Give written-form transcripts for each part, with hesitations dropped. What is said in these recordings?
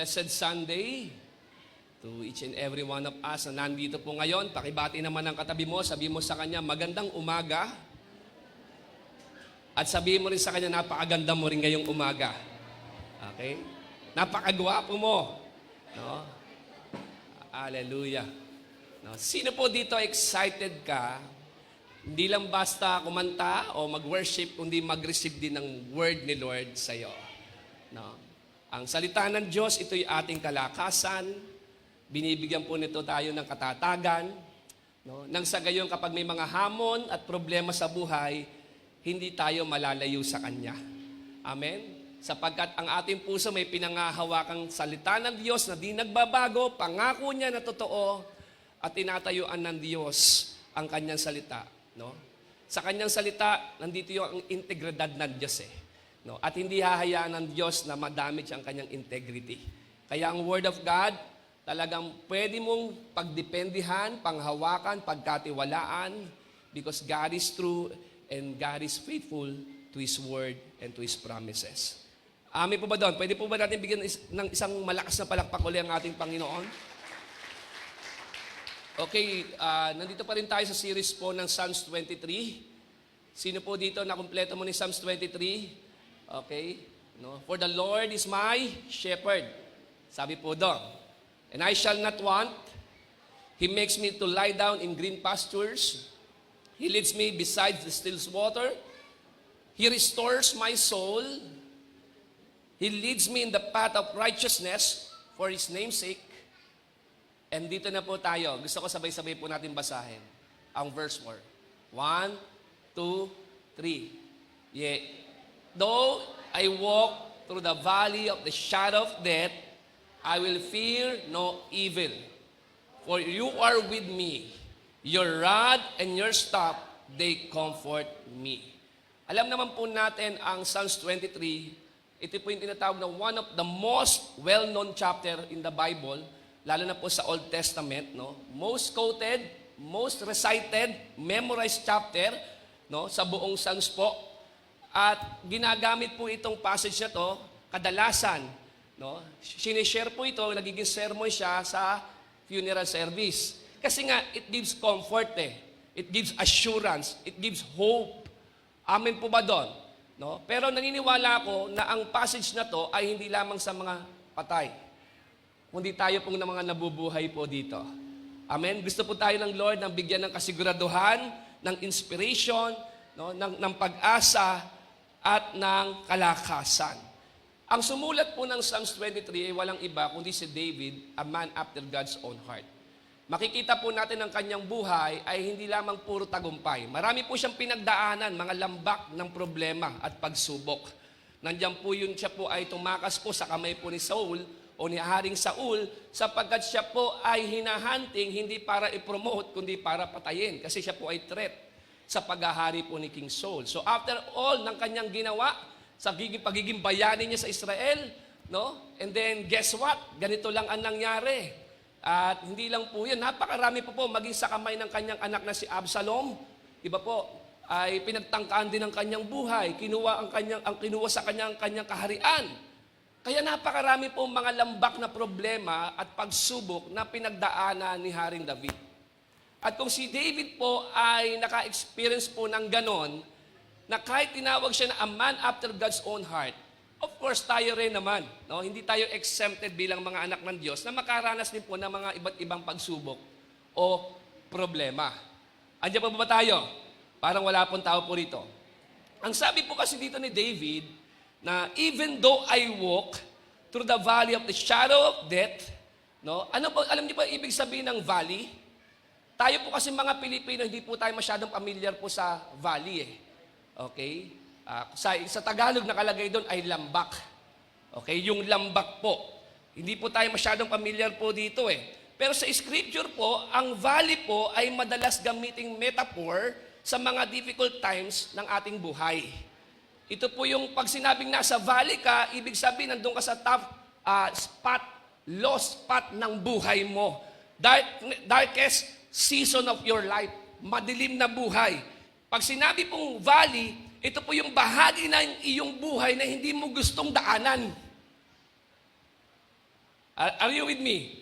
Blessed Sunday to each and every one of us na nandito po ngayon. Pakibati naman ang katabi mo, sabi mo sa kanya, magandang umaga. At sabihin mo rin sa kanya, napakaganda mo rin ngayong umaga. Okay? Napakagwapo mo. No? Hallelujah. No? Sino po dito excited ka? Hindi lang basta kumanta o mag-worship, kundi mag-receive din ng word ni Lord sa iyo. No? Ang salita ng Diyos, ito'y ating kalakasan. Binibigyan po nito tayo ng katatagan. No? Nang sa gayon, kapag may mga hamon at problema sa buhay, hindi tayo malalayo sa Kanya. Amen? Sapagkat ang ating puso may pinangahawakang salita ng Diyos na di nagbabago, pangako niya na totoo, at tinatayuan ng Diyos ang Kanyang salita. No? Sa Kanyang salita, nandito yung ang integridad ng Diyos No? At hindi hahayaan ng Diyos na ma-damage ang Kanyang integrity. Kaya ang Word of God, talagang pwede mong pagdependihan, panghawakan, pagkatiwalaan, because God is true and God is faithful to His Word and to His promises. Amen po ba doon? Pwede po ba natin bigyan ng isang malakas na palakpak uli ang ating Panginoon? Okay, nandito pa rin tayo sa series po ng Psalms 23. Sino po dito na kumpleto mo ni Psalms 23? Okay? No? For the Lord is my shepherd. Sabi po doon. And I shall not want. He makes me to lie down in green pastures. He leads me beside the still water. He restores my soul. He leads me in the path of righteousness for His name's sake. And dito na po tayo. Gusto ko sabay-sabay po natin basahin ang verse 4. 1, 2, 3. Yeah. Though I walk through the valley of the shadow of death, I will fear no evil. For you are with me. Your rod and your staff, they comfort me. Alam naman po natin ang Psalms 23, ito po yung tinatawag na one of the most well-known chapter in the Bible, lalo na po sa Old Testament. No? Most quoted, most recited, memorized chapter sa buong Psalms po. At ginagamit po itong passage na to, kadalasan, sinishare po ito, nagiging sermon siya sa funeral service. Kasi nga, it gives comfort It gives assurance. It gives hope. Amen po ba doon? No? Pero naniniwala ako na ang passage na to ay hindi lamang sa mga patay. Kundi tayo pong na mga nabubuhay po dito. Amen? Gusto po tayo ng Lord ng bigyan ng kasiguraduhan, ng inspiration, ng pag-asa, at ng kalakasan. Ang sumulat po ng Psalms 23 ay walang iba kundi si David, a man after God's own heart. Makikita po natin ang kanyang buhay ay hindi lamang puro tagumpay. Marami po siyang pinagdaanan, mga lambak ng problema at pagsubok. Nandiyan po yun, siya po ay tumakas po sa kamay po ni Saul o ni Haring Saul sapagkat siya po ay hinahunting hindi para i-promote kundi para patayin kasi siya po ay threat sa paghahari po ni King Saul. So after all ng kanyang ginawa sa pagiging bayani niya sa Israel, and then guess what? Ganito lang ang nangyari. At hindi lang po yun, napakarami po maging sa kamay ng kanyang anak na si Absalom. Iba po, ay pinagtangkaan din ang kanyang buhay. Kinuha sa kanyang kaharian. Kaya napakarami po mga lambak na problema at pagsubok na pinagdaanan ni Haring David. At kung si David po ay naka-experience po ng ganon, na kahit tinawag siya na a man after God's own heart, of course tayo rin naman, hindi tayo exempted bilang mga anak ng Diyos na makaranas din po ng mga iba't ibang pagsubok o problema. Andiyan pa ba tayo? Parang wala pong tao po rito. Ang sabi po kasi dito ni David, na even though I walk through the valley of the shadow of death, alam niyo ba ibig sabihin ng valley? Tayo po kasi mga Pilipino, hindi po tayo masyadong familiar po sa valley Okay? Sa Tagalog nakalagay doon ay lambak. Okay? Yung lambak po. Hindi po tayo masyadong familiar po dito Pero sa scripture po, ang valley po ay madalas gamiting metaphor sa mga difficult times ng ating buhay. Ito po yung pag sinabing nasa valley ka, ibig sabihin nandun ka sa tough spot, low spot ng buhay mo. Darkest season of your life, madilim na buhay. Pag sinabi pong valley, ito po yung bahagi ng iyong buhay na hindi mo gustong daanan. Are you with me?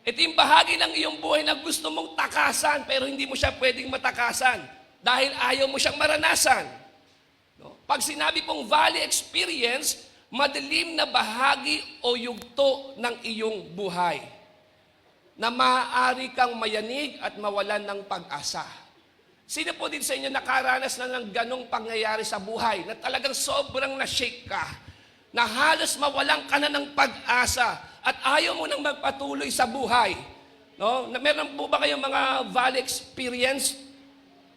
Ito yung bahagi ng iyong buhay na gusto mong takasan pero hindi mo siya pwedeng matakasan dahil ayaw mo siyang maranasan. No? Pag sinabi pong valley experience, madilim na bahagi o yugto ng iyong buhay na maaari kang mayanig at mawalan ng pag-asa. Sino po din sa inyo nakaranas na ng ganong pangyayari sa buhay na talagang sobrang na-shake ka, na halos mawalan ka na ng pag-asa at ayaw mo nang magpatuloy sa buhay? No? Meron po ba kayong mga valley experience?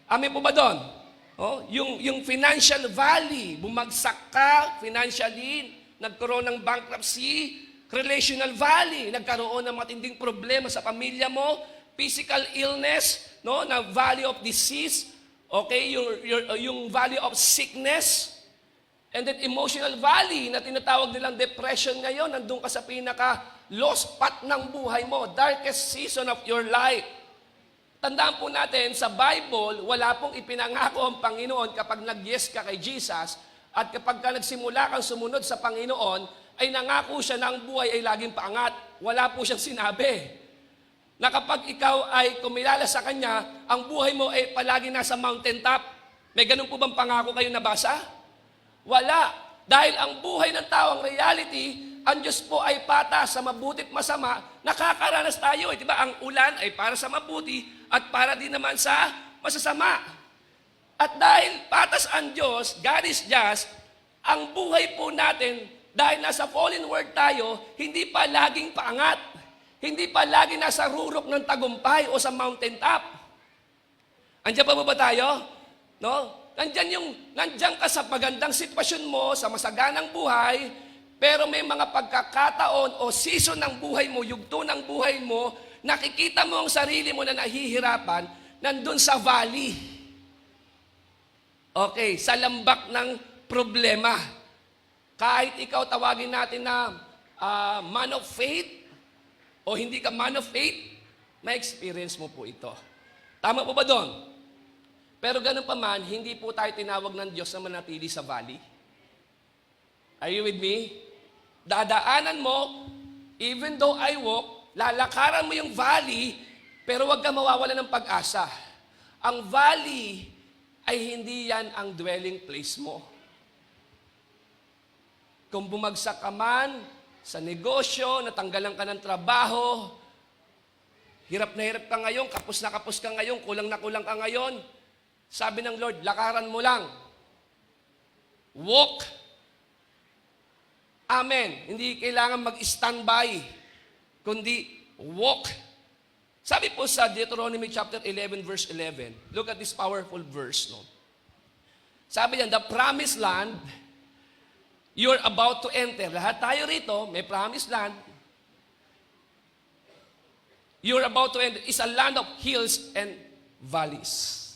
Amin po ba doon? No? Yung financial valley, bumagsak ka financially, nagkaroon ng bankruptcy, relational valley, nagkaroon ng matinding problema sa pamilya mo, physical illness, no, na valley of disease, okay, yung valley of sickness, and then emotional valley na tinatawag nilang depression ngayon, nandun ka sa pinaka-low spot ng buhay mo, darkest season of your life. Tandaan po natin, sa Bible, wala pong ipinangako ang Panginoon kapag nag-yes ka kay Jesus, at kapag ka nagsimula kang sumunod sa Panginoon, ay nangako siya na ang buhay ay laging paangat. Wala po siyang sinabi na kapag ikaw ay kumilala sa Kanya, ang buhay mo ay palagi nasa mountaintop. May ganun po bang pangako kayo nabasa? Wala. Dahil ang buhay ng tao, ang reality, ang Diyos po ay patas sa mabuti at masama. Nakakaranas tayo. Diba? Ang ulan ay para sa mabuti at para din naman sa masasama. At dahil patas ang Diyos, God is just, ang buhay po natin, dahil nasa fallen world tayo, hindi pa laging paangat. Hindi pa laging nasa rurok ng tagumpay o sa mountaintop. Andiyan pa ba tayo? No? Nandiyan ka sa magandang sitwasyon mo, sa masaganang buhay, pero may mga pagkakataon o season ng buhay mo, yugto ng buhay mo, nakikita mo ang sarili mo na nahihirapan, nandun sa valley. Okay, sa lambak ng problema. Kahit ikaw tawagin natin na man of faith o hindi ka man of faith, may experience mo po ito. Tama po ba doon? Pero ganun pa man, hindi po tayo tinawag ng Diyos na manatili sa valley. Are you with me? Dadaanan mo, even though I walk, lalakaran mo yung valley, pero huwag ka mawawala ng pag-asa. Ang valley ay hindi yan ang dwelling place mo. Kung bumagsak ka man sa negosyo, natanggalan ka ng trabaho, hirap na hirap ka ngayon, kapos na kapos ka ngayon, kulang na kulang ka ngayon, sabi ng Lord, lakaran mo lang. Walk. Amen. Hindi kailangan mag-standby, kundi walk. Sabi po sa Deuteronomy chapter 11, verse 11, look at this powerful verse. No? Sabi niyan, the promised land you're about to enter. Lahat tayo rito, may promised land. You're about to enter is a land of hills and valleys.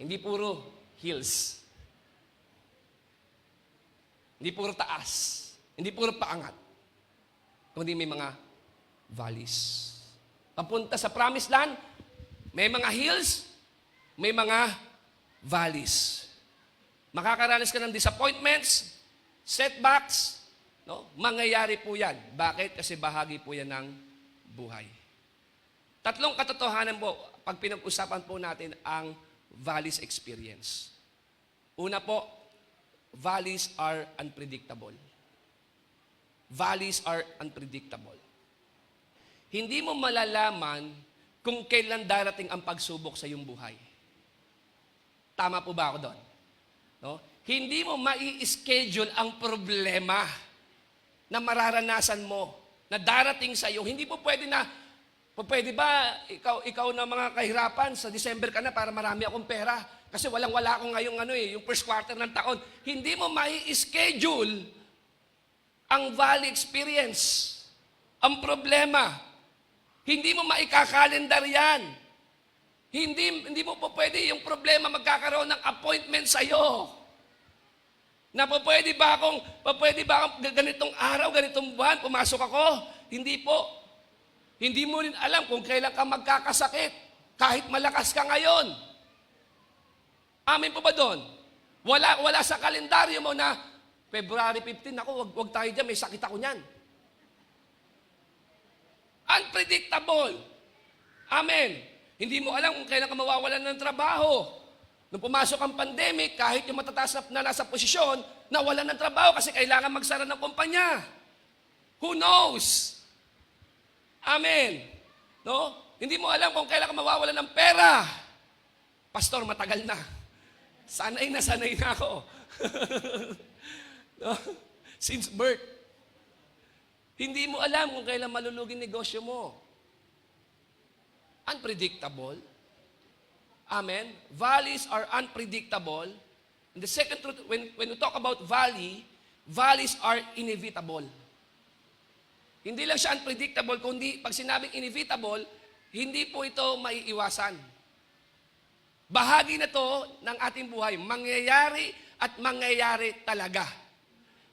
Hindi puro hills. Hindi puro taas. Hindi puro paangat. Kundi may mga valleys. Papunta sa promised land, may mga hills, may mga valleys. Makakaranas ka ng disappointments, setbacks, no? Mangyayari po yan. Bakit? Kasi bahagi po yan ng buhay. Tatlong katotohanan po, pag pinag-usapan po natin ang valleys experience. Una po, valleys are unpredictable. Valleys are unpredictable. Hindi mo malalaman kung kailan darating ang pagsubok sa iyong buhay. Tama po ba ako doon? No? Hindi mo mai-schedule ang problema na mararanasan mo, na darating sa iyo. Hindi po pwede na, pwede ba ikaw na mga kahirapan, sa December ka na para marami akong pera, kasi walang-wala ako ngayong yung first quarter ng taon. Hindi mo mai-schedule ang valley experience, ang problema. Hindi mo maikakalendar yan. Hindi mo po pwede yung problema magkakaroon ng appointment sa iyo. Na pwede ba akong ganitong araw, ganitong buwan, pumasok ako? Hindi po. Hindi mo rin alam kung kailan ka magkakasakit, kahit malakas ka ngayon. Amin po ba doon? Wala sa kalendaryo mo na, February 15 ako, wag tayo dyan, may sakit ako niyan. Unpredictable. Amen. Hindi mo alam kung kailan ka mawawalan ng trabaho. Nung pumasok ang pandemic, kahit yung matataas na nasa posisyon, nawalan ng trabaho kasi kailangan magsara ng kumpanya. Who knows? Amen. No? Hindi mo alam kung kailan ka mawawalan ng pera. Pastor, matagal na. Sanay na ako. No? Since birth. Hindi mo alam kung kailan malulugi negosyo mo. Unpredictable. Amen. Valleys are unpredictable. And the second truth, when we talk about valleys are inevitable. Hindi lang siya unpredictable, kundi pag sinabing inevitable, hindi po ito maiiwasan. Bahagi na to ng ating buhay. Mangyayari at mangyayari talaga.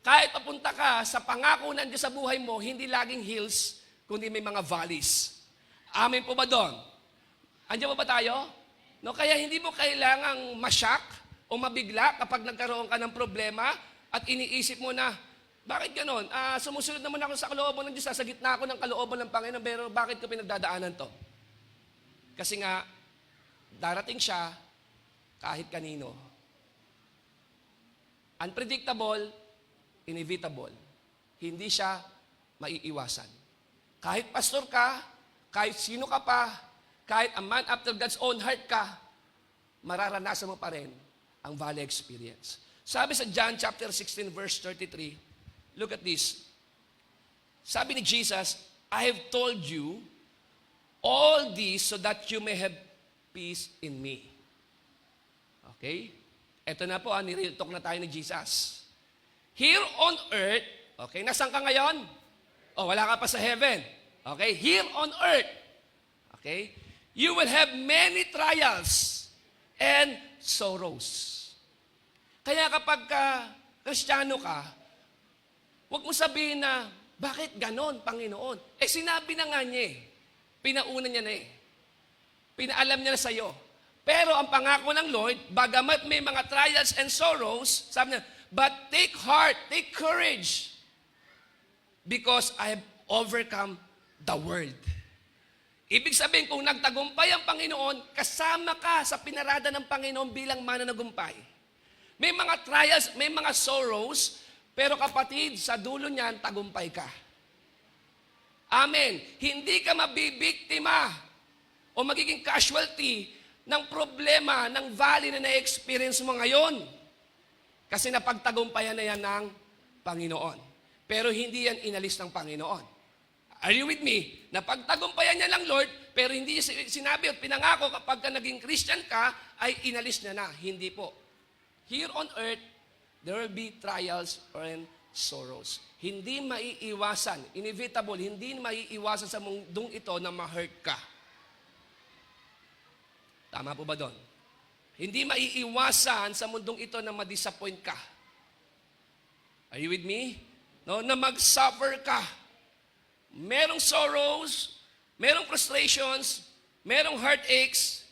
Kahit papunta ka sa pangako ng Diyos sa buhay mo, hindi laging hills, kundi may mga valleys. Amen po ba doon? Andiyan ba tayo? No, kaya hindi mo kailangang masyak o mabigla kapag nagkaroon ka ng problema at iniisip mo na, bakit ganon? Sumusunod naman ako sa kalooban ng Diyos, sa gitna ako ng kalooban ng Panginoon, pero bakit ko pinagdadaanan to? Kasi nga, darating siya kahit kanino. Unpredictable, inevitable. Hindi siya maiiwasan. Kahit pastor ka, kahit sino ka pa, kahit a man after God's own heart ka, mararanasan mo pa rin ang valley experience. Sabi sa John chapter 16 verse 33, look at this. Sabi ni Jesus, I have told you all this so that you may have peace in me. Okay? Ito na po, ni-real talk na tayo ni Jesus. Here on earth, okay, nasan ka ngayon? O, wala ka pa sa heaven. Okay? Here on earth, okay, you will have many trials and sorrows. Kaya kapag Kristiyano ka, huwag mo sabihin na, bakit ganon, Panginoon? Sinabi na nga niya eh. Pinauna niya na eh. Pinaalam niya na sa'yo. Pero ang pangako ng Lord, bagamat may mga trials and sorrows, sabi niya, but take heart, take courage, because I have overcome the world. Ibig sabihin, kung nagtagumpay ang Panginoon, kasama ka sa pinarada ng Panginoon bilang mananagumpay. May mga trials, may mga sorrows, pero kapatid, sa dulo niyan, tagumpay ka. Amen. Hindi ka mabibiktima o magiging casualty ng problema, ng valley na na-experience mo ngayon. Kasi napagtagumpayan na yan ng Panginoon. Pero hindi yan inalis ng Panginoon. Are you with me? Napagtagumpayan niya ng Lord, pero hindi sinabi at pinangako kapag ka naging Christian ka, ay inalis niya na. Hindi po. Here on earth, there will be trials and sorrows. Hindi maiiwasan, inevitable, hindi maiiwasan sa mundong ito na ma-hurt ka. Tama po ba doon? Hindi maiiwasan sa mundong ito na ma-disappoint ka. Are you with me? No, na mag-suffer ka. Merong sorrows, merong frustrations, merong heartaches.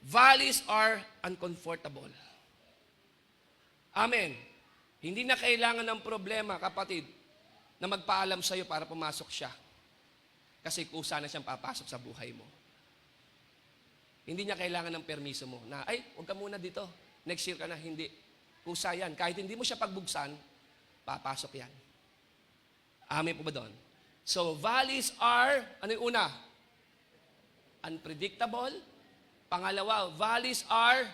Valleys are uncomfortable. Amen. Hindi na kailangan ng problema, kapatid, na magpaalam sa'yo para pumasok siya. Kasi kusa na siyang papasok sa buhay mo. Hindi niya kailangan ng permiso mo na, ay, huwag ka muna dito. Next year ka na. Hindi. Kusa yan. Kahit hindi mo siya pagbugsan, papasok yan. Amen po ba doon? So, valleys are, ano yung una? Unpredictable. Pangalawa, valleys are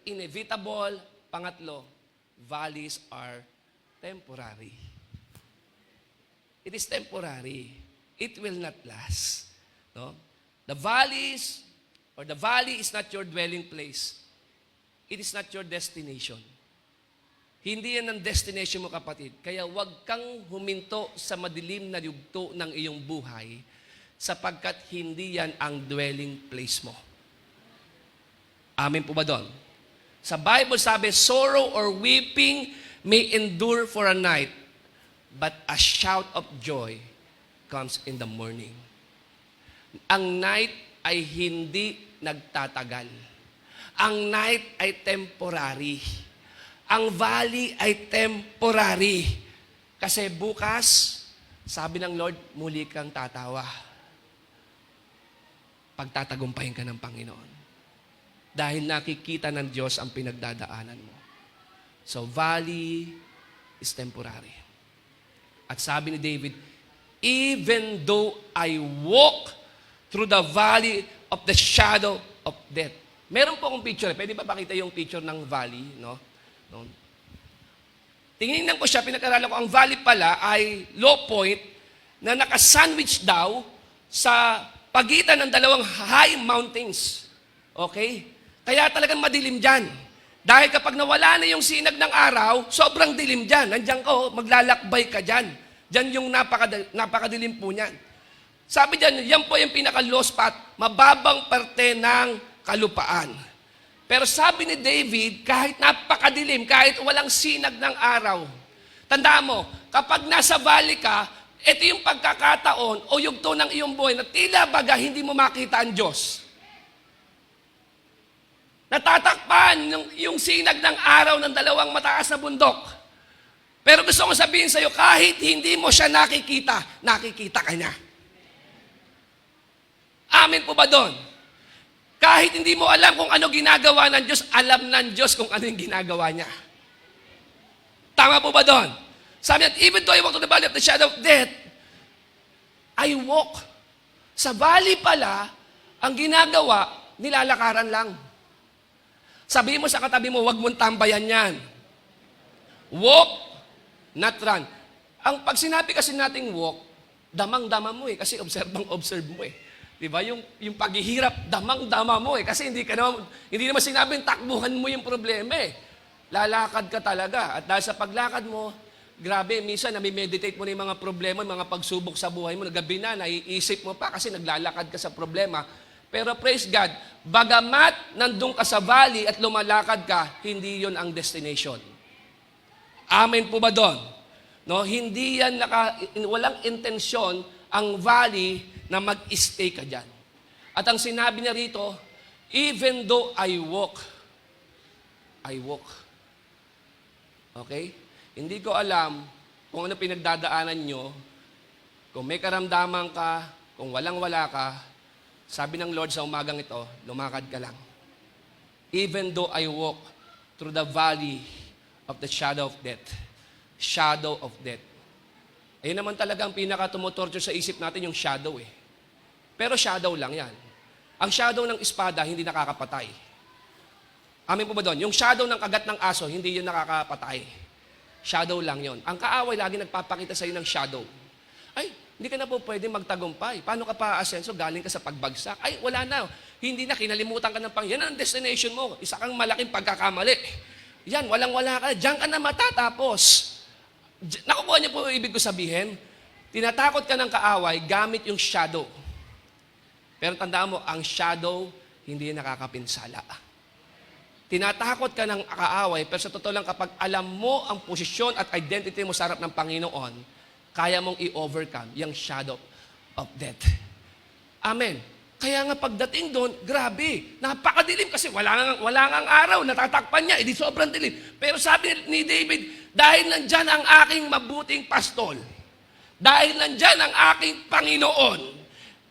inevitable. Pangatlo, valleys are temporary. It is temporary. It will not last. No? The valleys or the valley is not your dwelling place. It is not your destination. Hindi yan ang destination mo, kapatid. Kaya huwag kang huminto sa madilim na yugto ng iyong buhay sapagkat hindi yan ang dwelling place mo. Amen po ba doon? Sa Bible sabi, sorrow or weeping may endure for a night, but a shout of joy comes in the morning. Ang night ay hindi nagtatagal. Ang night ay temporary. Ang valley ay temporary. Kasi bukas, sabi ng Lord, muli kang tatawa. pagtatagumpayin ka ng Panginoon. Dahil nakikita ng Diyos ang pinagdadaanan mo. So, valley is temporary. At sabi ni David, even though I walk through the valley of the shadow of death. Meron po akong picture. Pwede ba pakita yung picture ng valley? No? Tingnan ko siya, pinag-aralan ko, ang valley pala ay low point na nakasandwich daw sa pagitan ng dalawang high mountains. Okay? Kaya talagang madilim dyan. Dahil kapag nawala na yung sinag ng araw, sobrang dilim dyan. Nandiyan ka, maglalakbay ka dyan. Dyan yung napakadilim po niyan. Sabi dyan, yan po yung pinaka-low spot, mababang parte ng kalupaan. Pero sabi ni David, kahit napakadilim, kahit walang sinag ng araw, tandaan mo, kapag nasa valley ka, ito yung pagkakataon o yugto ng iyong buhay na tila baga hindi mo makita ang Diyos. Natatakpan yung sinag ng araw ng dalawang mataas na bundok. Pero gusto ko sabihin sa iyo, kahit hindi mo siya nakikita, nakikita ka niya. Amen po ba doon? Kahit hindi mo alam kung ano ginagawa ng Diyos, alam ng Diyos kung ano yung ginagawa niya. Tama po ba doon? Sabi niya, even though I walk to the valley of the shadow of death, I walk. Sa valley pala, ang ginagawa, nilalakaran lang. Sabihin mo sa katabi mo, huwag mong tambayan yan. Walk, not run. Ang pag sinabi kasi nating walk, damang-dama mo kasi observe mo Diba? Yung paghihirap, damang-dama mo kasi hindi naman sinabing takbuhan mo yung problema Lalakad ka talaga. At dahil sa paglakad mo, grabe, minsan nami-meditate mo na yung mga problema, yung mga pagsubok sa buhay mo, gabi na, naiisip mo pa kasi naglalakad ka sa problema. Pero praise God, bagamat nandun ka sa valley at lumalakad ka, hindi yon ang destination. Amen po ba doon? No, hindi yan walang intensyon ang valley na mag-stay ka dyan. At ang sinabi niya rito, even though I walk. Okay? Hindi ko alam kung ano pinagdadaanan nyo, kung may karamdaman ka, kung walang-wala ka, sabi ng Lord sa umagang ito, lumakad ka lang. Even though I walk through the valley of the shadow of death. Shadow of death. Ayun naman talaga ang pinaka-tumutorture sa isip natin, yung shadow Pero shadow lang yan. Ang shadow ng espada, hindi nakakapatay. Amin po ba doon? Yung shadow ng kagat ng aso, hindi yun nakakapatay. Shadow lang yon. Ang kaaway lagi nagpapakita sa iyo ng shadow. Ay, hindi ka na po pwede magtagumpay. Paano ka pa aasenso? Galing ka sa pagbagsak. Ay, wala na. Hindi na, kinalimutan ka ng Panginoon. Yan ang destination mo. Isa kang malaking pagkakamali. Yan, walang-wala ka. Diyan ka na matatapos. Nakukuha niyo po ibig ko sabihin? Tinatakot ka ng kaaway gamit yung shadow. Pero tandaan mo, ang shadow hindi nakakapinsala. Tinatakot ka ng kaaway, pero sa totoo lang kapag alam mo ang posisyon at identity mo sa harap ng Panginoon, kaya mong i-overcome yung shadow of death. Amen. Kaya nga pagdating doon, grabe, napakadilim kasi wala ngang araw, natatakpan niya, edi sobrang dilim. Pero sabi ni David, dahil nandyan ang aking mabuting pastol, dahil nandyan ang aking Panginoon,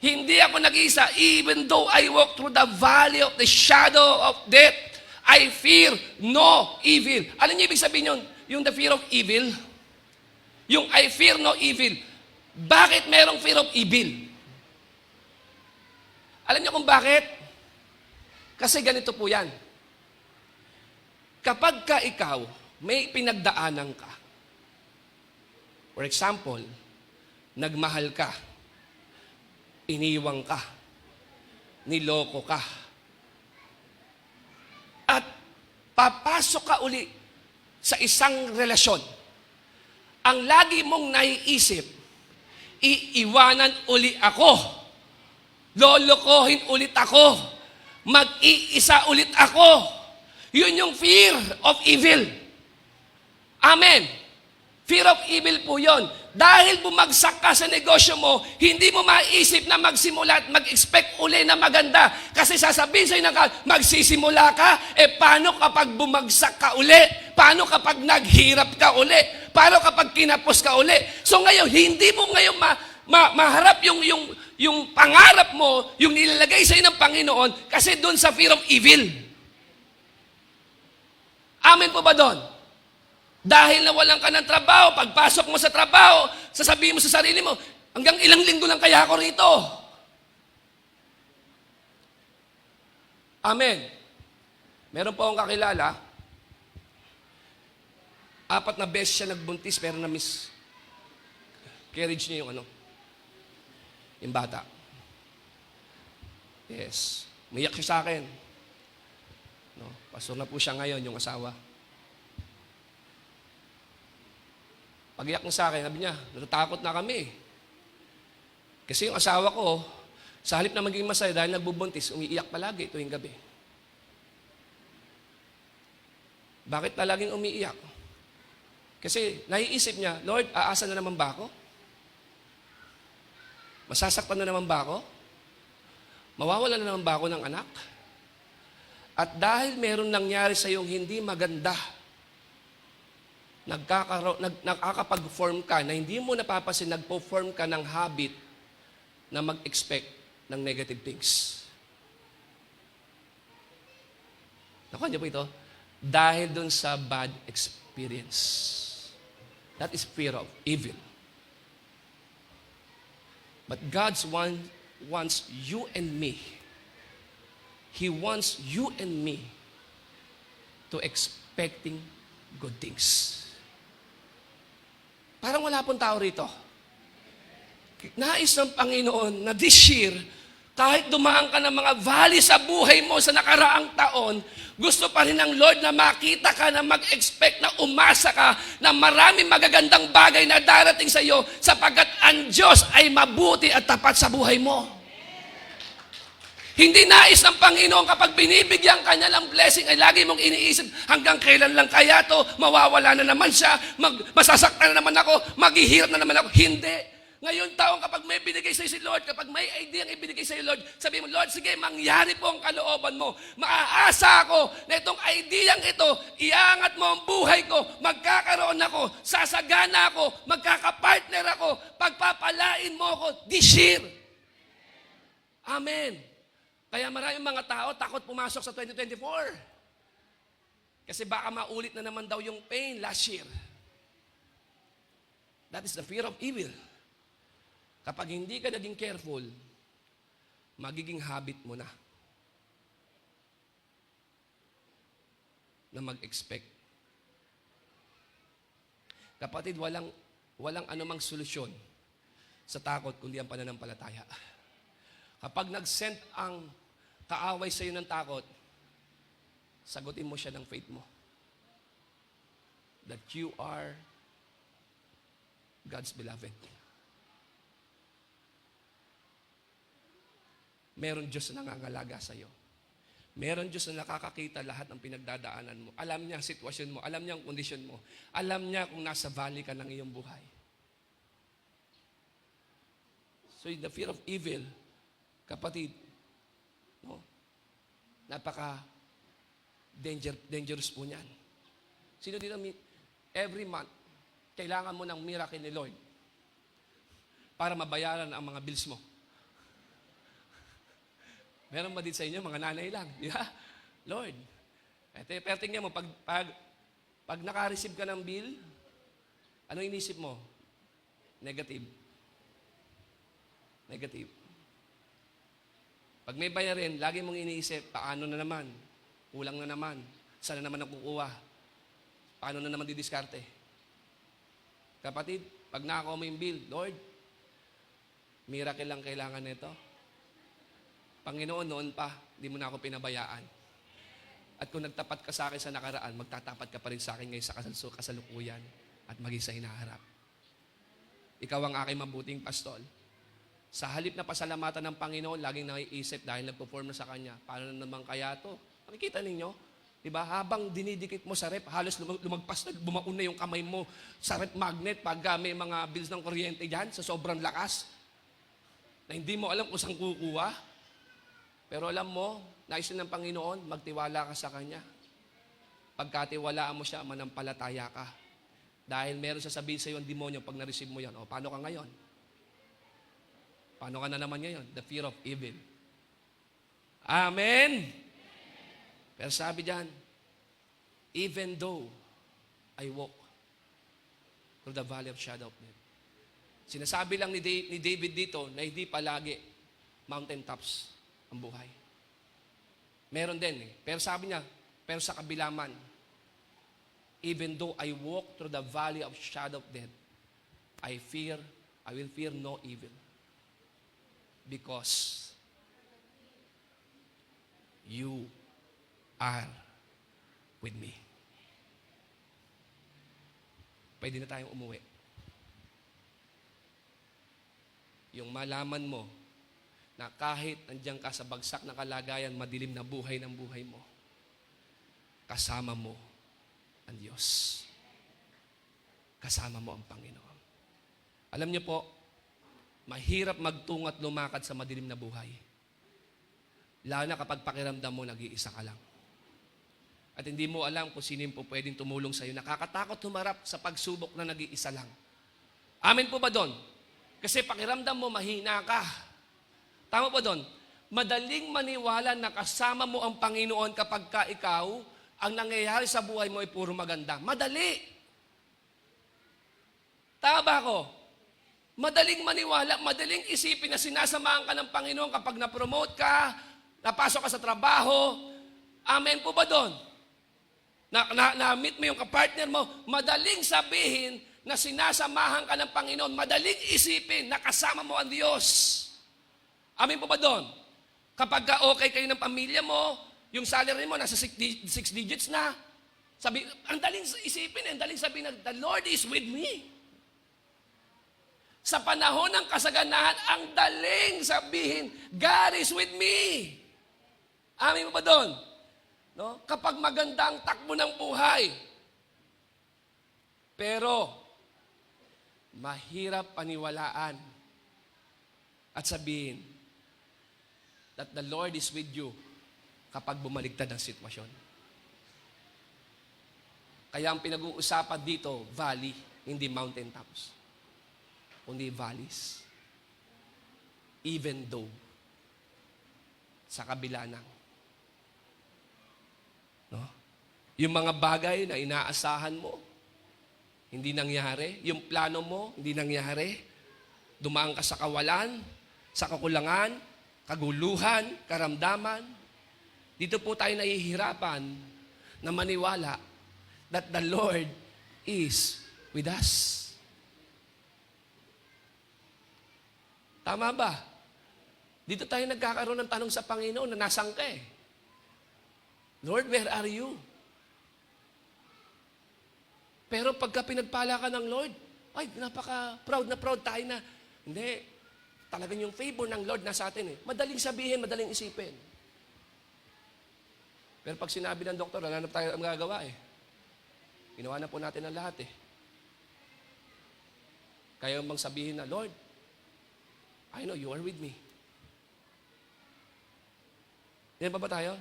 hindi ako nag-iisa, even though I walk through the valley of the shadow of death, I fear no evil. Alam niyo ibig sabihin yun? Yung the fear of evil? Yung I fear no evil. Bakit merong fear of evil? Alam niyo kung bakit? Kasi ganito po yan. Kapag ka ikaw, may pinagdaanan ka. For example, nagmahal ka, iniwang ka, niloko ka, at papasok ka uli sa isang relasyon. Ang lagi mong naiisip, iiwanan uli ako, lolokohin ulit ako, mag-iisa ulit ako. Yun yung fear of evil. Amen. Fear of evil po yun. Dahil bumagsak ka sa negosyo mo, hindi mo maisip na magsimula at mag-expect uli na maganda. Kasi sasabihin sa'yo magsisimula ka, paano kapag bumagsak ka uli? Paano kapag naghirap ka uli? Paano kapag kinapos ka uli? So ngayon, hindi mo ngayon maharap yung pangarap mo, yung nilalagay sa'yo ng Panginoon, kasi doon sa fear of evil. Amen po ba doon? Dahil nawalan ka ng trabaho, pagpasok mo sa trabaho, sasabihin mo sa sarili mo, hanggang ilang linggo lang kaya ako rito. Amen. Meron po akong kakilala, 4 na beses siya nagbuntis pero na-miss carriage niya yung bata. Yes. Umiyak siya sa akin. No, pastor na po siya ngayon, yung asawa. Pag-iyak niya sa akin, sabi niya, natatakot na kami. Kasi yung asawa ko, sa halip na maging masaya dahil nagbubuntis, umiiyak palagi tuwing gabi. Bakit palaging umiiyak? Kasi naiisip niya, Lord, aasa na naman ba ako? Masasaktan na naman ba ako? Mawawala na naman ba ako ng anak? At dahil meron nangyari sa iyong hindi maganda, nakakapag-form ka na hindi mo napapansin, nagpo-form ka ng habit na mag-expect ng negative things. Nakuha niyo po ito? Dahil dun sa bad experience. That is fear of evil. But God wants you and me. He wants you and me to expecting good things. Parang wala pong tao rito. Nais ng Panginoon na this year, kahit dumaan ka ng mga valley sa buhay mo sa nakaraang taon, gusto pa rin ng Lord na makita ka, na mag-expect, na umasa ka, na maraming magagandang bagay na darating sa iyo, sapagkat ang Diyos ay mabuti at tapat sa buhay mo. Hindi nais ng Panginoon kapag binibigyan ka niya ng blessing ay lagi mong iniisip, hanggang kailan lang kaya to, mawawala na naman siya, masasaktan na naman ako, maghihirap na naman ako. Hindi. Ngayon taong kapag may binigay sa'yo si Lord, kapag may idea ang ibinigay sa'yo Lord, sabihin mo, Lord, sige, mangyari po ang kalooban mo. Maaasa ako na itong idea ito, iangat mo ang buhay ko, magkakaroon ako, sasagana ako, magkakapartner ako, pagpapalain mo ako this year. Amen. Kaya maraming mga tao takot pumasok sa 2024. Kasi baka maulit na naman daw yung pain last year. That is the fear of evil. Kapag hindi ka naging careful, magiging habit mo na mag-expect. Kapatid, walang anumang solusyon sa takot kundi ang pananampalataya. Kapag nag-send ang kaaway sa iyo ng takot, sagutin mo siya ng faith mo. That you are God's beloved. Meron Diyos na nangangalaga sa iyo. Meron Diyos na nakakakita lahat ng pinagdadaanan mo. Alam niya ang sitwasyon mo. Alam niya ang kondisyon mo. Alam niya kung nasa valley ka ng iyong buhay. So in the fear of evil, kapatid, no? Dangerous po niyan. Sino dito, every month, kailangan mo ng miracle ni Lord para mabayaran ang mga bills mo. Meron ba din sa inyo, mga nanay lang? Di ba? Lord, pero tingnan mo, pag naka-receive ka ng bill, ano inisip mo? Negative. Negative. Pag may bayarin, lagi mong iniisip, paano na naman? Kulang na naman. Saan na naman ang kukuha? Paano na naman didiskarte? Kapatid, pag nakakuha mo yung bill, Lord, miracle lang kailangan nito. Panginoon, noon pa, hindi mo na ako pinabayaan. At kung nagtapat ka sa akin sa nakaraan, magtatapat ka pa rin sa akin ngayon sa kasalukuyan at maging sa hinaharap. Ikaw ang aking mabuting pastol. Sa halip na pasalamatan ng Panginoon, laging naiisip dahil nagpo-form na sa Kanya, paano na naman kaya to? Nakikita ninyo? Diba? Habang dinidikit mo sa rep, halos lumagpas na, bumaon na yung kamay mo sa rep magnet pag may mga bills ng kuryente dyan sa sobrang lakas na hindi mo alam kung saan kukuha. Pero alam mo, nais ng Panginoon, magtiwala ka sa Kanya. Pagkatiwalaan mo siya, manampalataya ka. Dahil meron sasabihin sa iyo ang demonyo pag na-receive mo yan. O, paano ka ngayon? Paano ka na naman ngayon? The fear of evil. Amen? Pero sabi diyan, even though I walk through the valley of shadow of death. Sinasabi lang ni David dito na hindi palagi mountain tops ang buhay. Meron din eh. Pero sabi niya, pero sa kabila man, even though I walk through the valley of shadow of death, I will fear no evil. Because you are with me. Pwede na tayong umuwi. Yung malaman mo na kahit nandiyan ka sa bagsak na kalagayan, madilim na buhay ng buhay mo, kasama mo ang Diyos. Kasama mo ang Panginoon. Alam niyo po, mahirap magtungo at lumakad sa madilim na buhay. Lalo na kapag pakiramdam mo, nag-iisa ka lang. At hindi mo alam kung sino po pwedeng tumulong sa iyo. Nakakatakot humarap sa pagsubok na nag-iisa lang. Amen po ba doon? Kasi pakiramdam mo, mahina ka. Tama po doon? Madaling maniwala na kasama mo ang Panginoon kapag ka ikaw, ang nangyayari sa buhay mo ay puro maganda. Madali. Tama ba ako? Madaling maniwala, madaling isipin na sinasamahan ka ng Panginoon kapag na-promote ka, napasok ka sa trabaho. Amen po ba doon? Na-meet mo yung kapartner mo, madaling sabihin na sinasamahan ka ng Panginoon, madaling isipin na kasama mo ang Diyos. Amen po ba doon? Kapag ka okay kayo ng pamilya mo, yung salary mo nasa 6 digits na, sabi, ang daling isipin, ang daling sabihin na, the Lord is with me. Sa panahon ng kasaganahan, ang daling sabihin, God is with me. Amin mo ba doon? No? Kapag maganda ang takbo ng buhay. Pero, mahirap paniwalaan at sabihin that the Lord is with you kapag bumaligtad ang sitwasyon. Kaya ang pinag-uusapan dito, valley, hindi mountain tops. Kundi valleys. Even though, sa kabila ng. No? Yung mga bagay na inaasahan mo, hindi nangyari. Yung plano mo, hindi nangyari. Dumaan ka sa kawalan, sa kakulangan, kaguluhan, karamdaman. Dito po tayo nahihirapan na maniwala that the Lord is with us. Tama ba? Dito tayo nagkakaroon ng tanong sa Panginoon na nasaan ka eh. Lord, where are you? Pero pagka pinagpala ka ng Lord, ay, napaka-proud na proud tayo na, hindi, talagang yung favor ng Lord nasa atin eh. Madaling sabihin, madaling isipin. Pero pag sinabi ng doktor, wala na tayo ang magagawa eh. Ginawa na po natin ang lahat eh. Kaya bang sabihin na, Lord, I know you are with me. Yan ba tayo?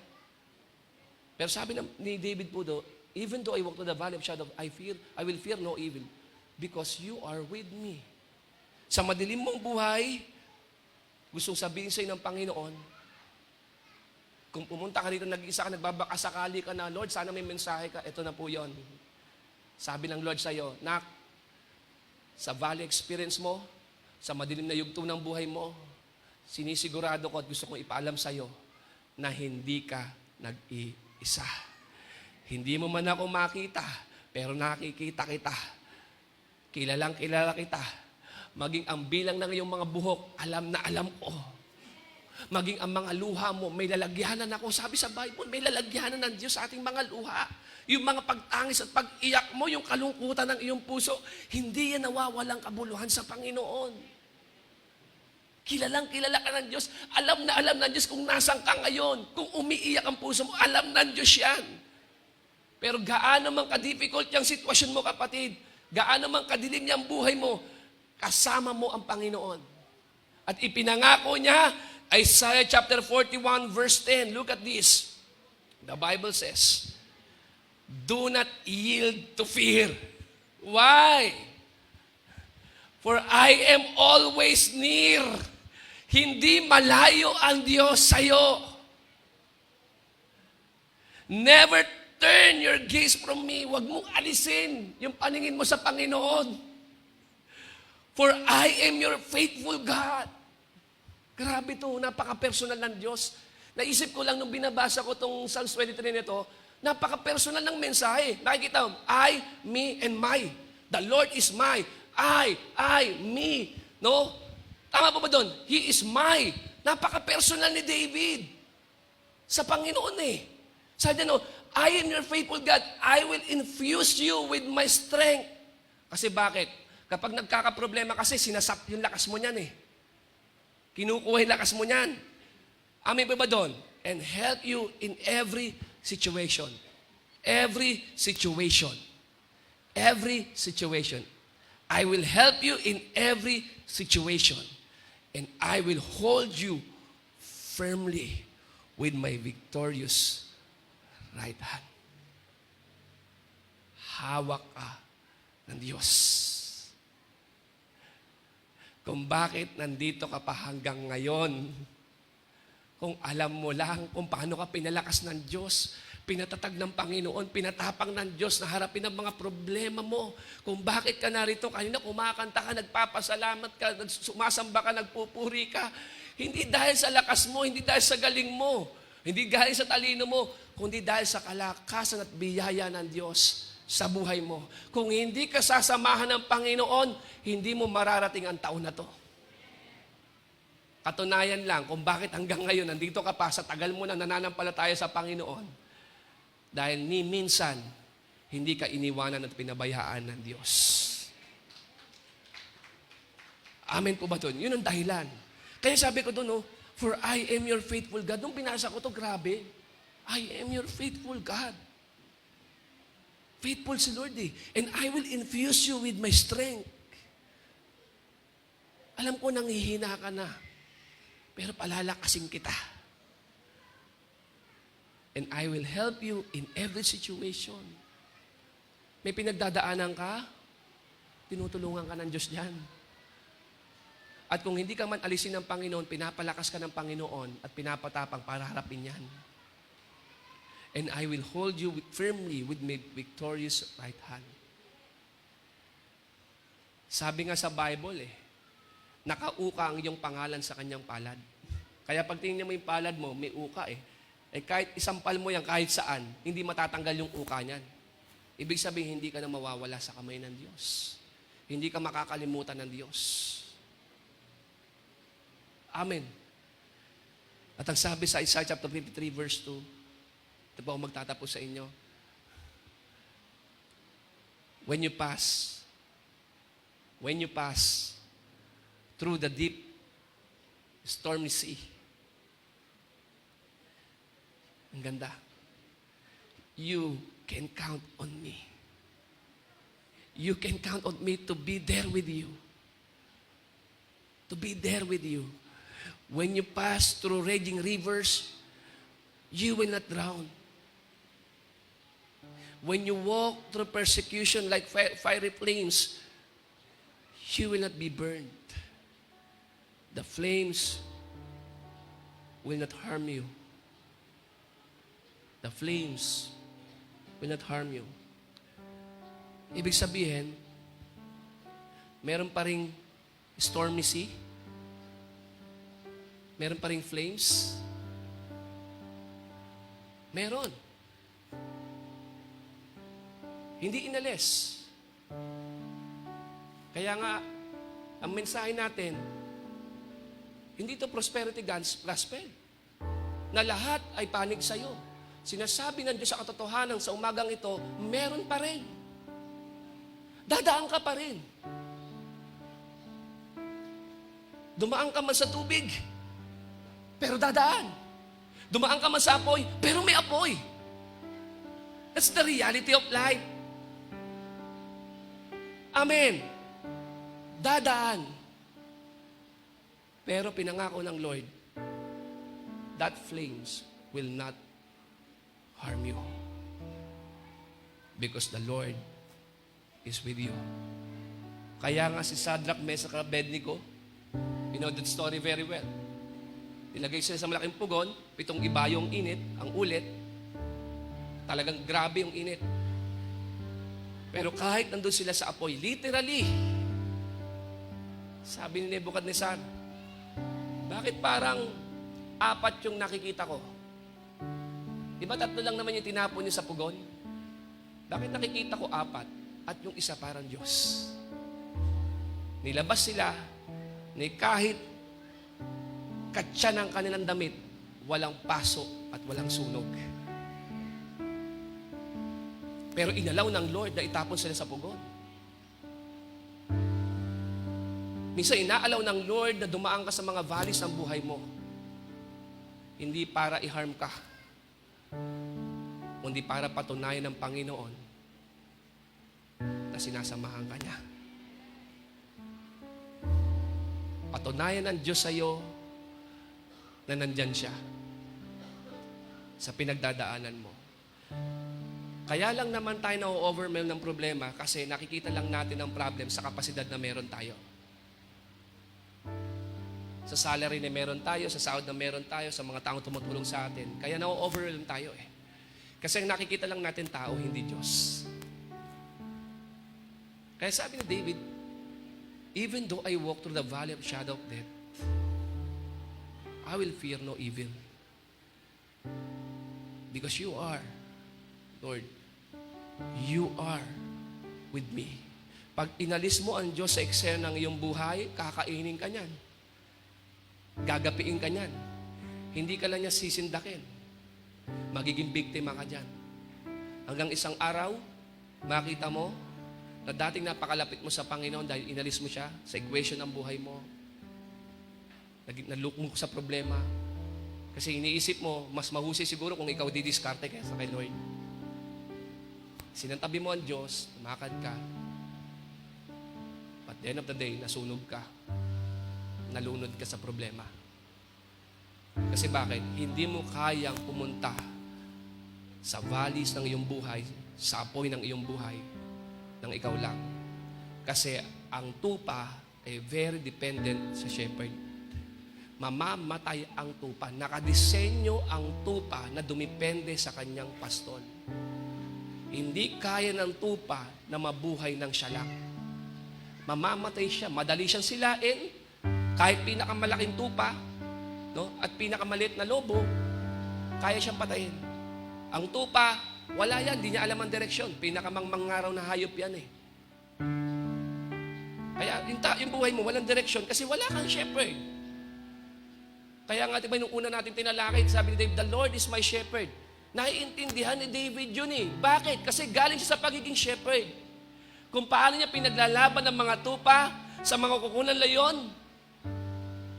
Pero sabi ni David po do, even though I walk to the valley of shadow, I will fear no evil because you are with me. Sa madilim mong buhay, gustong sabihin sa'yo ng Panginoon, kung pumunta ka dito, nag-isa ka, nagbabakasakali ka na, Lord, sana may mensahe ka, ito na po yon. Sabi ng Lord sa'yo, Nak, sa valley experience mo, sa madilim na yugto ng buhay mo, sinisigurado ko at gusto kong ipaalam sa'yo na hindi ka nag-iisa. Hindi mo man ako makita, pero nakikita kita. Kilalang kilala kita. Maging ang bilang ng iyong mga buhok, alam na alam ko. Maging ang mga luha mo, may lalagyanan ako. Sabi sa Bible, may lalagyanan ng Diyos sa ating mga luha. Yung mga pagtangis at pag-iyak mo, yung kalungkutan ng iyong puso, hindi yan nawawalang kabuluhan sa Panginoon. Kilalang kilala ka ng Diyos. Alam na alam ng Diyos kung nasan ka ngayon. Kung umiiyak ang puso mo, alam ng Diyos yan. Pero gaano man ka-difficult yung sitwasyon mo, kapatid, gaano man kadilim yung buhay mo, kasama mo ang Panginoon. At ipinangako niya, Isaiah chapter 41 verse 10. Look at this. The Bible says, do not yield to fear. Why? For I am always near. Hindi malayo ang Diyos sa'yo. Never turn your gaze from me. Huwag mong alisin yung paningin mo sa Panginoon. For I am your faithful God. Grabe to, napaka-personal ng Diyos. Naisip ko lang nung binabasa ko itong Psalms 23 nito, napaka-personal ng mensahe. Nakikita mo, I, me, and my. The Lord is my. I, me. No? Tama po ba doon? He is my. Napaka-personal ni David. Sa Panginoon eh. Sabi niya, no, I am your faithful God. I will infuse you with my strength. Kasi bakit? Kapag nagkakaproblema kasi, sinasap yung lakas mo niyan eh. Kinukuha yung lakas mo niyan. Amin pa ba doon? And help you in every situation. Every situation. Every situation. I will help you in every situation. And I will hold you firmly with my victorious right hand. Hawak ka ng Diyos. Kung bakit nandito ka pa hanggang ngayon, kung alam mo lang kung paano ka pinalakas ng Diyos, pinatatag ng Panginoon, pinatapang ng Diyos na harapin ang mga problema mo. Kung bakit ka narito, kanina kumakanta ka, nagpapasalamat ka, sumasamba ka, nagpupuri ka. Hindi dahil sa lakas mo, hindi dahil sa galing mo, hindi dahil sa talino mo, kundi dahil sa kalakasan at biyaya ng Diyos sa buhay mo. Kung hindi ka sasamahan ng Panginoon, hindi mo mararating ang taon na to. Katunayan lang kung bakit hanggang ngayon nandito ka pa sa tagal mo na nananampalataya sa Panginoon. Dahil ni minsan, hindi ka iniwanan at pinabayaan ng Diyos. Amen po ba doon? Yun ang dahilan. Kaya sabi ko doon, for I am your faithful God. Nung binasa ko to, grabe. I am your faithful God. Faithful si Lord eh. And I will infuse you with my strength. Alam ko nanghihina ka na. Pero palalakasin kita. And I will help you in every situation. May pinagdadaanan ka, tinutulungan ka ng Diyos diyan. At kung hindi ka man alisin ng Panginoon, pinapalakas ka ng Panginoon at pinapatapang para harapin yan. And I will hold you firmly with my victorious right hand. Sabi nga sa Bible nakauka ang iyong pangalan sa kanyang palad. Kaya pag tingnan mo yung palad mo, may uka kahit isampal mo yan kahit saan, hindi matatanggal yung uka niyan. Ibig sabihin, hindi ka na mawawala sa kamay ng Diyos. Hindi ka makakalimutan ng Diyos. Amen. At ang sabi sa Isaiah chapter 53 verse 2, ito po ako magtatapos sa inyo. When you pass through the deep, stormy sea, ang ganda, you can count on me. You can count on me to be there with you. To be there with you. When you pass through raging rivers, you will not drown. When you walk through persecution like fiery flames, you will not be burned. The flames will not harm you. The flames will not harm you. Ibig sabihin, meron pa ring stormy sea, meron pa ring flames, meron. Hindi inalis. Kaya nga, ang mensahe natin, hindi ito prosperity gospel. Na lahat ay panig sa'yo. Sinasabi ng Diyos sa katotohanan sa umagang ito, meron pa rin. Dadaan ka pa rin. Dumaan ka man sa tubig, pero dadaan. Dumaan ka man sa apoy, pero may apoy. That's the reality of life. Amen. Dadaan. Pero pinangako ng Lord, that flames will not harm you. Because the Lord is with you. Kaya nga si Shadrach, Meshach, and Abednego, you know that story very well. Nilagay sila sa malaking pugon, 7 iba yung init, ang ulit. Talagang grabe yung init. Pero kahit nandun sila sa apoy, literally, sabi ni Nebuchadnezzar, bakit parang 4 yung nakikita ko? Di ba 3 lang naman yung tinapon niyo sa pugon? Bakit nakikita ko 4 at yung isa parang Diyos? Nilabas sila ni kahit katsa ng kanilang damit, walang paso at walang sunog. Pero inalaw ng Lord na itapon sila sa pugon. Minsan inaalaw ng Lord na dumaan ka sa mga valleys ng buhay mo. Hindi para i-harm ka, kundi para patunayan ng Panginoon na sinasamahan ka niya. Patunayan ng Diyos sa iyo na nandyan siya sa pinagdadaanan mo. Kaya lang naman tayo na-overwhelm ng problema kasi nakikita lang natin ang problem sa kapasidad na meron tayo. Sa salary na meron tayo, sa sahod na meron tayo, sa mga taong tumutulong sa atin. Kaya na-overwhelm tayo eh. Kasi ang nakikita lang natin tao, hindi Diyos. Kaya sabi ni David, even though I walk through the valley of shadow of death, I will fear no evil. Because you are, Lord, you are with me. Pag inalis mo ang Diyos sa eksena ng iyong buhay, kakainin ka niyan. Gagapiin ka niyan. Hindi ka lang niya sisindakin. Magiging biktima ka diyan. Hanggang isang araw, makita mo na dating napakalapit mo sa Panginoon dahil inalis mo siya sa equation ng buhay mo. Nalook mo sa problema. Kasi iniisip mo, mas mahusay siguro kung ikaw didiskarte kaysa kay Lord. Sinantabi mo ang Diyos, tumakad ka. But at the end of the day, nasunog ka. Nalunod ka sa problema. Kasi bakit? Hindi mo kayang pumunta sa valleys ng iyong buhay, sa apoy ng iyong buhay, ng ikaw lang. Kasi ang tupa ay very dependent sa shepherd. Mamamatay ang tupa. Nakadisenyo ang tupa na dumipende sa kanyang pastol. Hindi kaya ng tupa na mabuhay ng siya lang. Mamamatay siya. Madali siyang silain. Kahit pinakamalaking tupa, no, at pinakamaliit na lobo, kaya siyang patayin. Ang tupa, wala yan. Hindi niya alam ang direksyon. Pinakamangmangaraw na hayop yan eh. Kaya yung buhay mo, walang direksyon kasi wala kang shepherd. Kaya nga, diba, nung una natin tinalakay, sabi ni David, the Lord is my shepherd. Naiintindihan ni David yun eh. Bakit? Kasi galing siya sa pagiging shepherd. Kung paano niya pinaglalaban ng mga tupa sa mga kukunan layon,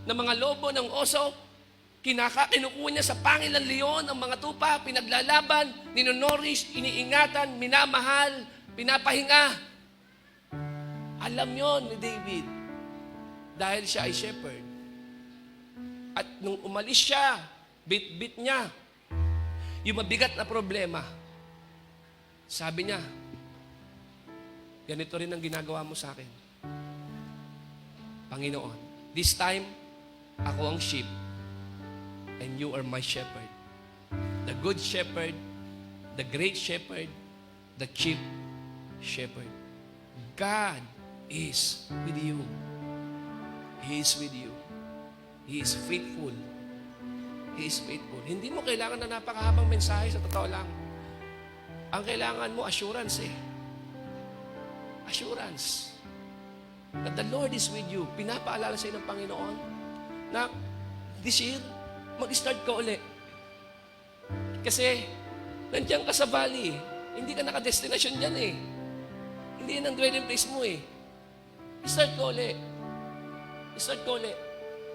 ng mga lobo, ng oso, kinukuha niya sa pangil ng leon ang mga tupa, pinaglalaban, ninonorish, iniingatan, minamahal, pinapahinga. Alam yon ni David. Dahil siya ay shepherd. At nung umalis siya, bit-bit niya, yung mabigat na problema, sabi niya, ganito rin ang ginagawa mo sa akin. Panginoon, this time, ako ang sheep, and you are my shepherd. The good shepherd, the great shepherd, the chief shepherd. God is with you. He is with you. He is faithful. He is faithful. Hindi mo kailangan na napakahabang mensahe, sa totoo lang. Ang kailangan mo, assurance eh. Assurance. That the Lord is with you. Pinapaalala sa iyo ng Panginoon na this year, mag-start ka uli. Kasi, nandiyan ka sa valley. Hindi ka naka-destination dyan eh. Hindi yan ang dwelling place mo eh. Start ka uli. Start ka uli.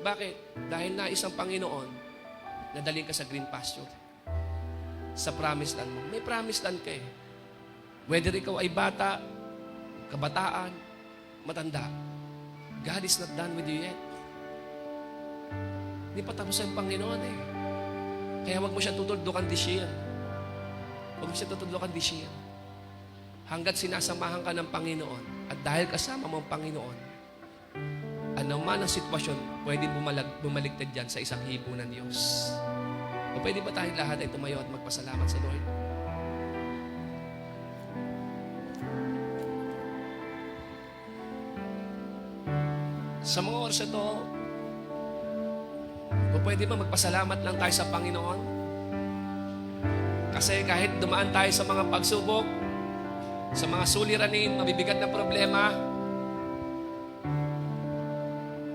Bakit? Dahil nais ang Panginoon na daling ka sa green pasture. Sa promised land mo. May promised land ka eh. Whether ikaw ay bata, kabataan, matanda, God is not done with you yet. Hindi pa tapos ang Panginoon eh. Kaya wag mo siya tutuldukan this year. Wag mo siya tutuldukan this year. Hanggat sinasamahan ka ng Panginoon at dahil kasama mo ang Panoon anuman ang sitwasyon, pwedeng bumaligtad dyan sa isang hipo ng Diyos. O pwede ba tayong lahat ay tumayo at magpasalamat sa Lord? Sa mga oras ito, o pwede ba magpasalamat lang tayo sa Panginoon? Kasi kahit dumaan tayo sa mga pagsubok, sa mga suliranin, mabibigat na problema,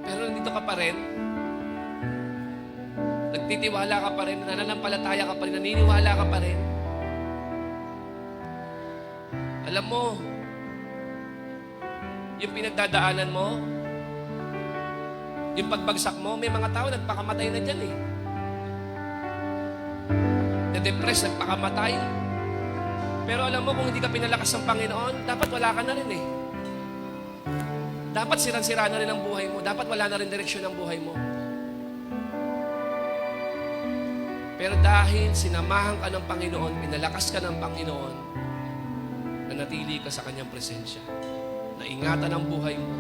pero nandito ka pa rin, nagtitiwala ka pa rin, nananampalataya ka pa rin, naniniwala ka pa rin. Alam mo, yung pinagdadaanan mo, yung pagbagsak mo, may mga tao nagpakamatay na dyan eh. Na-depress, nagpakamatay. Pero alam mo, kung hindi ka pinalakas ng Panginoon, dapat wala ka na rin eh. Dapat sirang-sira na rin ang buhay mo. Dapat wala na rin direksyon ng buhay mo. Pero dahil sinamahan ka ng Panginoon, pinalakas ka ng Panginoon, nanatili ka sa Kanyang presensya. Naingatan ang buhay mo.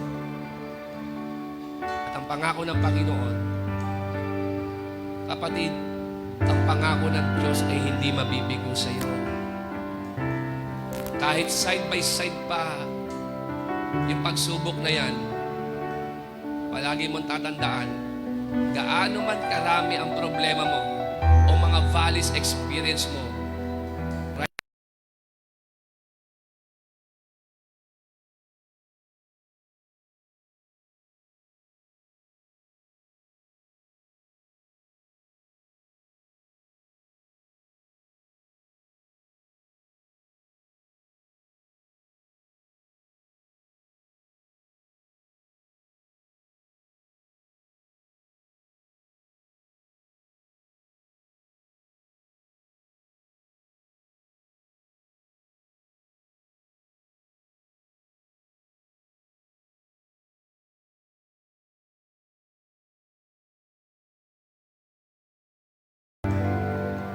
At ang pangako ng Panginoon, kapatid, ang pangako ng Diyos ay hindi mabibigo sa iyo. Kahit side by side pa yung pagsubok na yan, palagi mong tatandaan, gaano man karami ang problema mo o mga valleys experience mo,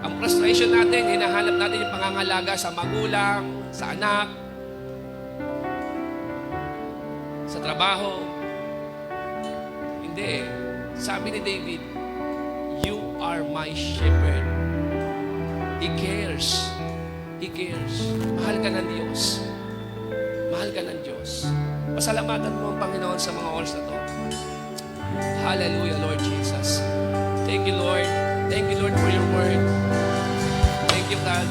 ang frustration natin, hinahanap natin yung pangangalaga sa magulang, sa anak, sa trabaho. Hindi. Sabi ni David, "You are my shepherd." He cares. He cares. Mahal ka ng Diyos. Mahal ka ng Diyos. Pasalamatan mo ang Panginoon sa mga oras na to. Hallelujah, Lord Jesus. Thank you, Lord. Thank you, Lord, for your word. Thank you, God.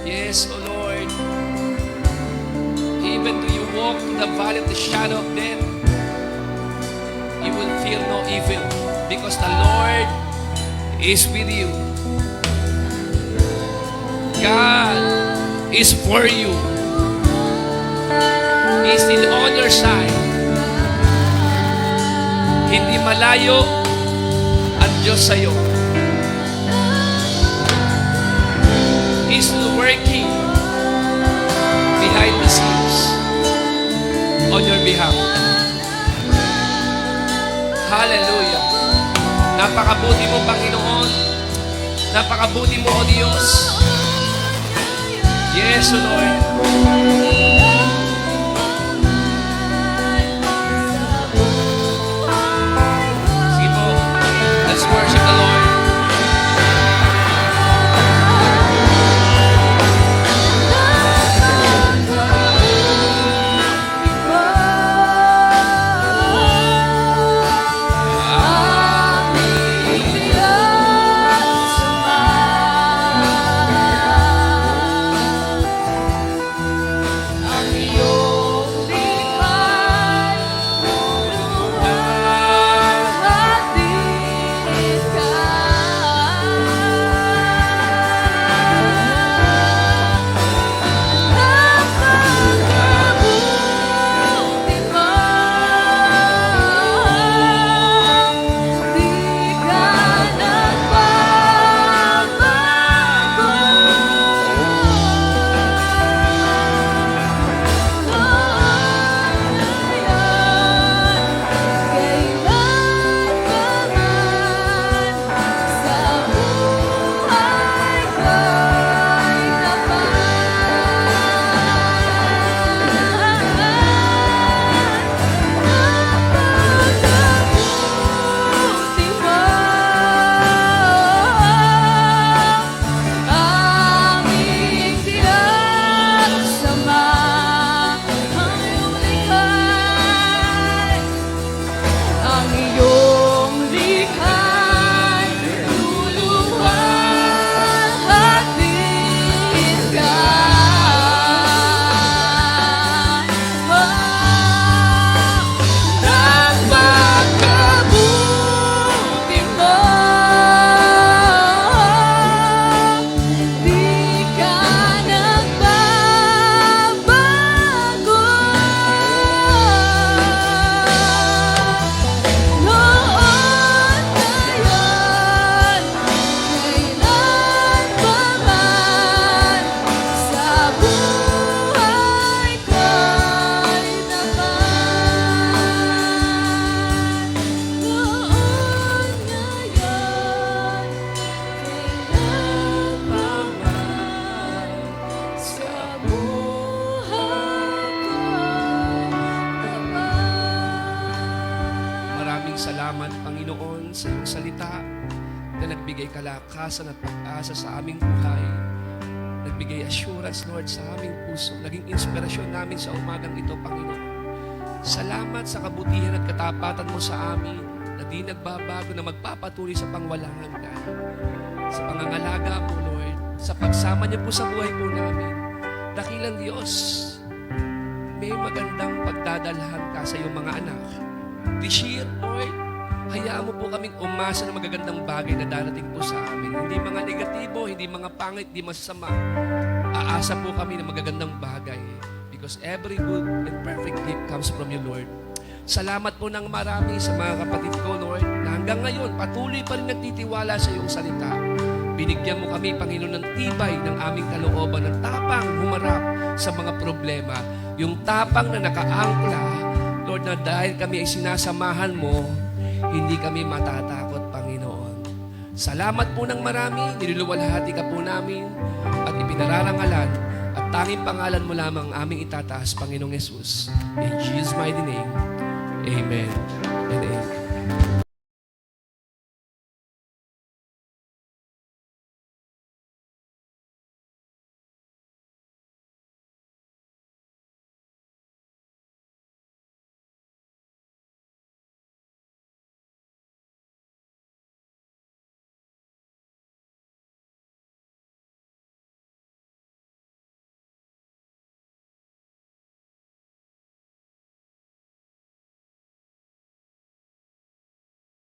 Yes, O Lord. Even though you walk through the valley of the shadow of death, you will fear no evil because the Lord is with you. God is for you. He is still on your side. Hindi malayo ang Diyos sa iyo. He is still working behind the scenes on your behalf. Hallelujah. Napakabuti mo, Panginoon. Napakabuti mo, O Diyos. Yes, O Lord. Sige po. Let's worship the Lord. salamat, Panginoon, sa iyong salita na nagbigay kalakasan at pag-asa sa aming buhay. Nagbigay assurance, Lord, sa aming puso. Naging inspirasyon namin sa umagang ito, Panginoon. Salamat sa kabutihan at katapatan mo sa amin na di nagbabago, na magpapatuloy sa pangwalang hanggan. Sa pangangalaga mo, Lord, sa pagsama niyo po sa buhay po namin. Dakilang Diyos, may magandang pagdadalhan ka sa iyong mga anak. This year, Lord, hayaan mo po kaming umasa ng magagandang bagay na darating po sa amin. Hindi mga negatibo, hindi mga pangit, hindi masama. Aasa po kami ng magagandang bagay because every good and perfect gift comes from you, Lord. Salamat po ng marami sa mga kapatid ko, Lord, na hanggang ngayon patuloy pa rin nagtitiwala sa iyong salita. Binigyan mo kami, Panginoon, ng tibay ng aming kalooban, ng tapang humarap sa mga problema. Yung tapang na nakaangkla, Lord, na dahil kami ay sinasamahan mo, hindi kami matatakot, Panginoon. Salamat po ng marami, niluluwalhati ka po namin at ipinararangalan at tanging pangalan mo lamang aming itataas, Panginoong Yesus. In Jesus' mighty name, Amen.